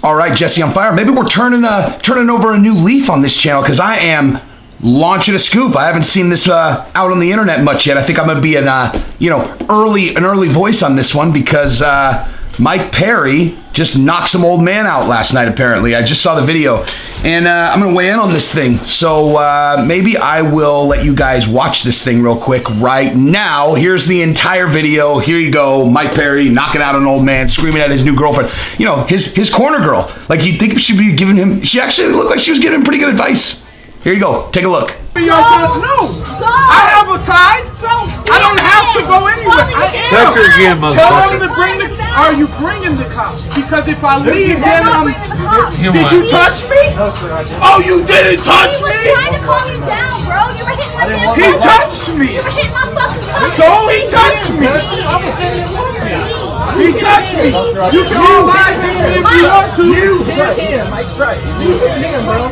All right, Jesse on Fire. Maybe we're turning over a new leaf on this channel because I am launching a scoop. I haven't seen this out on the internet much yet. I think I'm gonna be an early voice on this one because Mike Perry just knocked some old man out last night. Apparently, I just saw the video, and I'm gonna weigh in on this thing. So maybe I will let you guys watch this thing real quick right now. Here's the entire video. Here you go. Mike Perry knocking out an old man, screaming at his new girlfriend. You know, his corner girl. Like you'd think she'd be giving him. She actually looked like she was giving him pretty good advice. Here you go. Take a look. No, I have a side. I don't have to go anywhere. Touch her again, motherfucker. Tell them to bring the. Are you bringing the cops? Because if I leave, then I'm. Did you touch me? Oh, you didn't touch me. He was trying to calm you down, bro. You were hitting my damn. He touched me. You were hitting my fucking phone. So he touched me. He touched me. You can all lie to me if you want to. You hit him. Mike's right. You hit him, bro.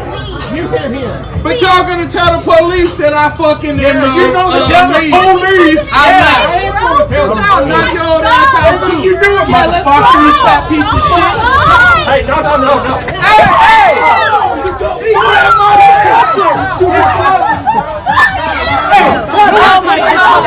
You hit him. But y'all gonna tell the police that I fucking You know the police. I'm not. I'll knock your old ass out too. You do it, motherfucker, you fat piece of shit. Hey, no. Hey! He grabbed my picture. Oh my God.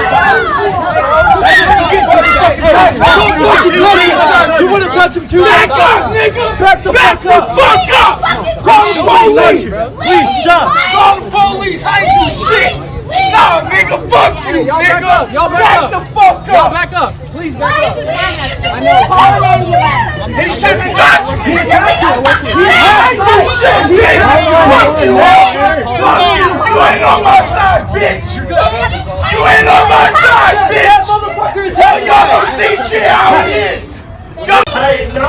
You wanna touch him too? Back up, nigga! Back the fuck up! Call the police! Please stop. Call the police! I ain't do shit! Nah, nigga, fuck you, nigga! Y'all back the fuck Y'all up! back up. Please back Why up. is his hand? I know. He shouldn't touch me! He attacked you. I ain't do shit, bitch! Fuck you, fuck you! You ain't on my side, bitch! You ain't on my side, bitch! Tell y'all don't see shit how it is! Hey, no.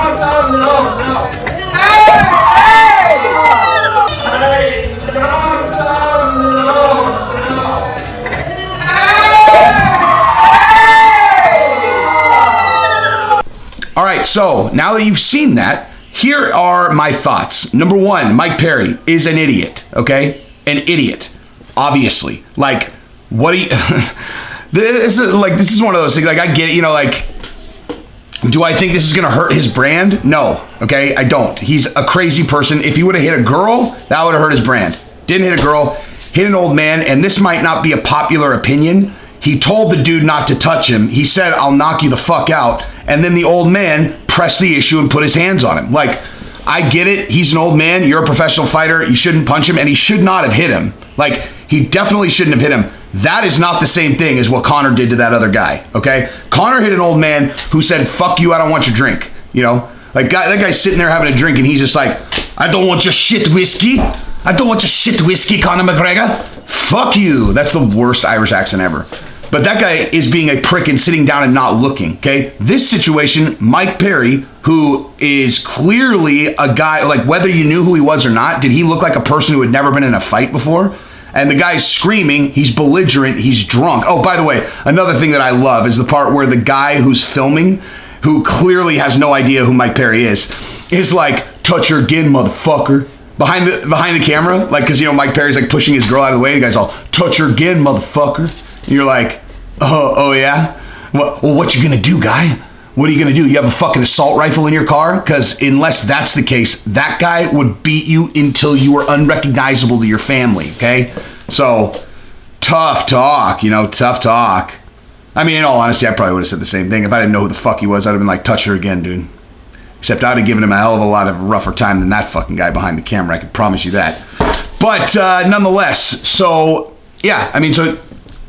All right, so now that you've seen that, here are my thoughts. Number one, Mike Perry is an idiot, okay? An idiot, obviously. Like, what do you... this is one of those things, like, I get it, like, do I think this is going to hurt his brand? No, okay? I don't. He's a crazy person. If he would have hit a girl, that would have hurt his brand. Didn't hit a girl, hit an old man, and this might not be a popular opinion. He told the dude not to touch him. He said, I'll knock you the fuck out. And then the old man pressed the issue and put his hands on him. Like, I get it. He's an old man. You're a professional fighter. You shouldn't punch him, and he should not have hit him. Like, he definitely shouldn't have hit him. That is not the same thing as what Conor did to that other guy, okay? Conor hit an old man who said, fuck you, I don't want your drink, Like, that guy's sitting there having a drink, and he's just like, I don't want your shit whiskey. I don't want your shit whiskey, Conor McGregor. Fuck you. That's the worst Irish accent ever. But that guy is being a prick and sitting down and not looking, okay? This situation, Mike Perry, who is clearly a guy, like whether you knew who he was or not, did he look like a person who had never been in a fight before? And the guy's screaming, he's belligerent, he's drunk. Oh, by the way, another thing that I love is the part where the guy who's filming, who clearly has no idea who Mike Perry is like, touch her again, motherfucker. Behind the camera, like, because, Mike Perry's like pushing his girl out of the way. The guy's all, touch her again, motherfucker. And you're like, oh yeah? Well, what you gonna do, guy? What are you gonna do? You have a fucking assault rifle in your car? Because unless that's the case, that guy would beat you until you were unrecognizable to your family, okay? So, tough talk, tough talk. I mean, in all honesty, I probably would have said the same thing. If I didn't know who the fuck he was, I'd have been like, touch her again, dude. Except I'd have given him a hell of a lot of rougher time than that fucking guy behind the camera, I could promise you that. But nonetheless, so, yeah, I mean, so...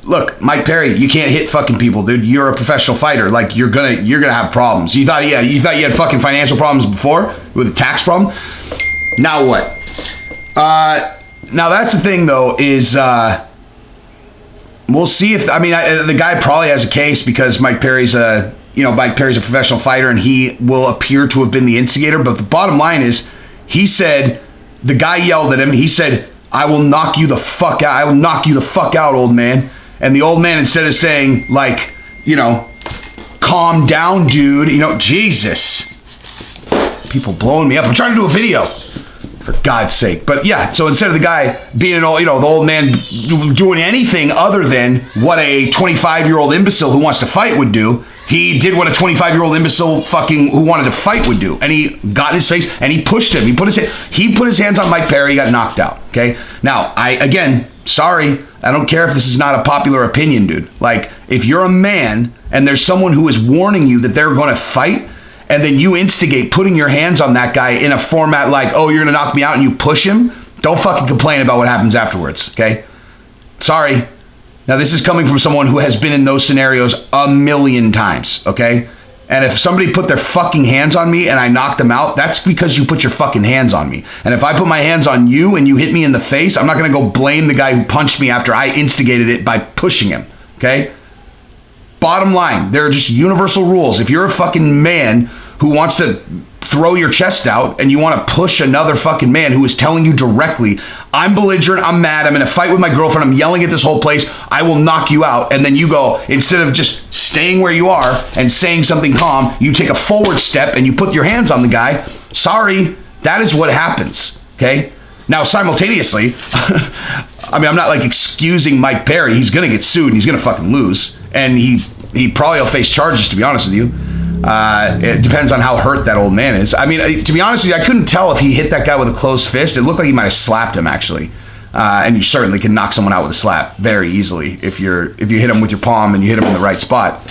Look, Mike Perry, you can't hit fucking people, dude. You're a professional fighter. Like, you're gonna have problems. You thought you had fucking financial problems before with a tax problem. Now what? Now that's the thing though, is we'll see if the guy probably has a case because Mike Perry's a professional fighter and he will appear to have been the instigator. But the bottom line is, he said, the guy yelled at him. He said, I will knock you the fuck out. I will knock you the fuck out, old man. And the old man, instead of saying, like, calm down, dude, Jesus. People blowing me up. I'm trying to do a video, for God's sake. But yeah, so instead of the guy being the old man doing anything other than what a 25-year-old imbecile who wants to fight would do, He did what a 25-year-old imbecile fucking who wanted to fight would do. And he got in his face and he pushed him. He put his hands on Mike Perry, he got knocked out. Okay? Now, sorry, I don't care if this is not a popular opinion, dude. Like, if you're a man and there's someone who is warning you that they're going to fight, and then you instigate putting your hands on that guy in a format like, oh, you're going to knock me out, and you push him, don't fucking complain about what happens afterwards, okay? Sorry. Now, this is coming from someone who has been in those scenarios a million times, okay? And if somebody put their fucking hands on me and I knock them out, that's because you put your fucking hands on me. And if I put my hands on you and you hit me in the face, I'm not going to go blame the guy who punched me after I instigated it by pushing him, okay? Bottom line, there are just universal rules. If you're a fucking man who wants to throw your chest out and you want to push another fucking man who is telling you directly, I'm belligerent, I'm mad, I'm in a fight with my girlfriend, I'm yelling at this whole place, I will knock you out. And then you go, instead of just staying where you are and saying something calm, you take a forward step and you put your hands on the guy. Sorry, that is what happens, okay? Now, simultaneously, I mean, I'm not like excusing Mike Perry. He's going to get sued and he's going to fucking lose. And he probably will face charges, to be honest with you. It depends on how hurt that old man is. I mean, to be honest with you, I couldn't tell if he hit that guy with a closed fist. It looked like he might have slapped him, actually. And you certainly can knock someone out with a slap very easily if you hit him with your palm and you hit him in the right spot.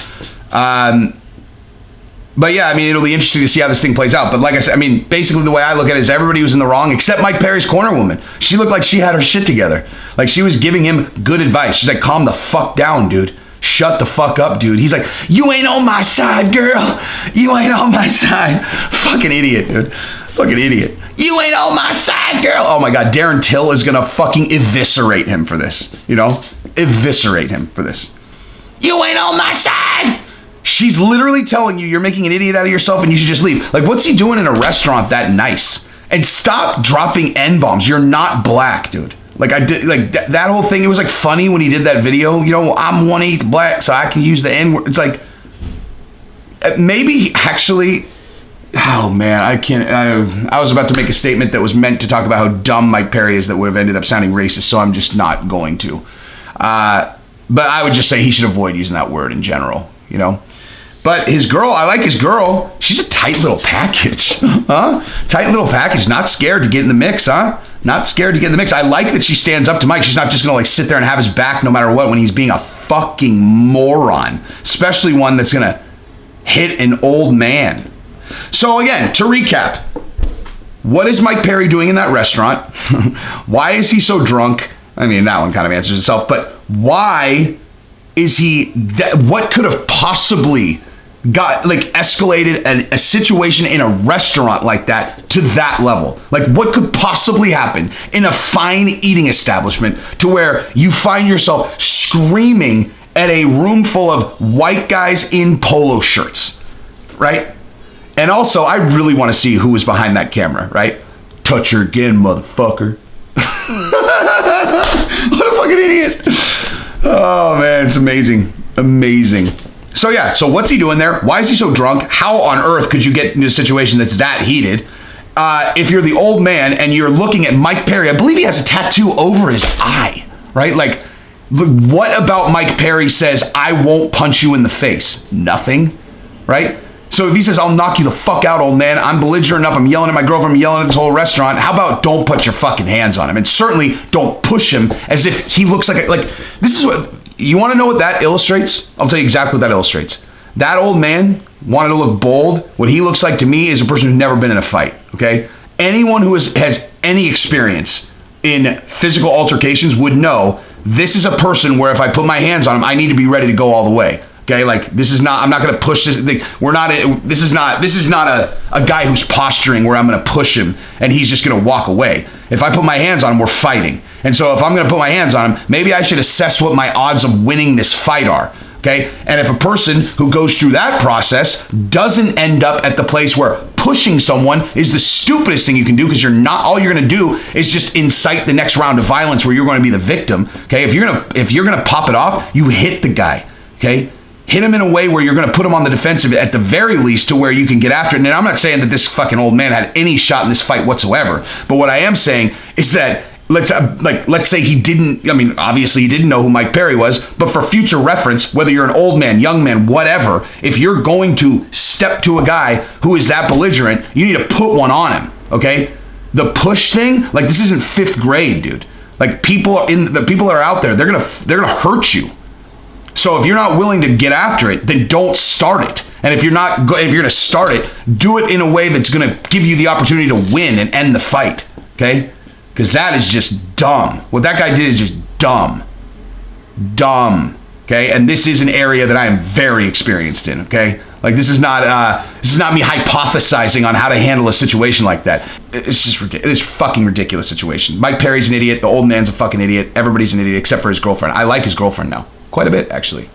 But yeah, I mean, it'll be interesting to see how this thing plays out. But like I said, I mean, basically the way I look at it is everybody was in the wrong except Mike Perry's corner woman. She looked like she had her shit together. Like she was giving him good advice. She's like, calm the fuck down, dude. Shut the fuck up, dude. He's like, you ain't on my side, girl. You ain't on my side. Fucking idiot, dude. Fucking idiot. You ain't on my side, girl. Oh my God, Darren Till is gonna fucking eviscerate him for this. You know? Eviscerate him for this. You ain't on my side. She's literally telling you you're making an idiot out of yourself and you should just leave. Like, what's he doing in a restaurant that nice? And stop dropping N-bombs. You're not black, dude. Like, I did, like, that whole thing, it was, like, funny when he did that video. You know, I'm 1/8 black, so I can use the N-word. It's like, maybe, actually, oh, man, I was about to make a statement that was meant to talk about how dumb Mike Perry is that would have ended up sounding racist, so I'm just not going to. But I would just say he should avoid using that word in general, you know? But his girl, I like his girl. She's a tight little package, huh? Tight little package, not scared to get in the mix, huh? Not scared to get in the mix. I like that she stands up to Mike. She's not just gonna like sit there and have his back no matter what when he's being a fucking moron, especially one that's gonna hit an old man. So again, to recap, what is Mike Perry doing in that restaurant? Why is he so drunk? I mean, that one kind of answers itself, but why is he, what could have possibly got like escalated a situation in a restaurant like that to that level? Like, what could possibly happen in a fine eating establishment to where you find yourself screaming at a room full of white guys in polo shirts, right? And also, I really want to see who was behind that camera, right? Touch her again, motherfucker. What a fucking idiot. Oh man, it's amazing. Amazing. So yeah, so what's he doing there? Why is he so drunk? How on earth could you get into a situation that's that heated? If you're the old man and you're looking at Mike Perry, I believe he has a tattoo over his eye, right? Like, what about Mike Perry says, I won't punch you in the face? Nothing, right? So if he says, I'll knock you the fuck out, old man, I'm belligerent enough, I'm yelling at my girlfriend, I'm yelling at this whole restaurant, how about don't put your fucking hands on him? And certainly don't push him as if he looks like this is what, you want to know what that illustrates? I'll tell you exactly what that illustrates. That old man wanted to look bold. What he looks like to me is a person who's never been in a fight, okay? Anyone who has any experience in physical altercations would know this is a person where if I put my hands on him, I need to be ready to go all the way. Okay, like this is not, I'm not going to push this. This is not a guy who's posturing where I'm going to push him and he's just going to walk away. If I put my hands on him, we're fighting. And so if I'm going to put my hands on him, maybe I should assess what my odds of winning this fight are. Okay, and if a person who goes through that process doesn't end up at the place where pushing someone is the stupidest thing you can do, because all you're going to do is just incite the next round of violence where you're going to be the victim. Okay, if you're going to pop it off, you hit the guy. Okay. Hit him in a way where you're going to put him on the defensive at the very least to where you can get after it. And I'm not saying that this fucking old man had any shot in this fight whatsoever. But what I am saying is that let's say he didn't, I mean, obviously he didn't know who Mike Perry was, but for future reference, whether you're an old man, young man, whatever, if you're going to step to a guy who is that belligerent, you need to put one on him, okay? The push thing, like, this isn't 5th grade, dude. Like, the people that are out there, they're gonna hurt you. So if you're not willing to get after it, then don't start it. And if you're gonna start it, do it in a way that's gonna give you the opportunity to win and end the fight, okay? Because that is just dumb. What that guy did is just dumb. Dumb, okay? And this is an area that I am very experienced in, okay? Like, this is not me hypothesizing on how to handle a situation like that. It's just ridiculous. It's a fucking ridiculous situation. Mike Perry's an idiot. The old man's a fucking idiot. Everybody's an idiot except for his girlfriend. I like his girlfriend now. Quite a bit, actually.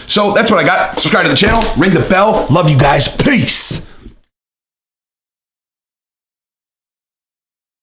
So that's what I got. Subscribe to the channel. Ring the bell. Love you guys. Peace.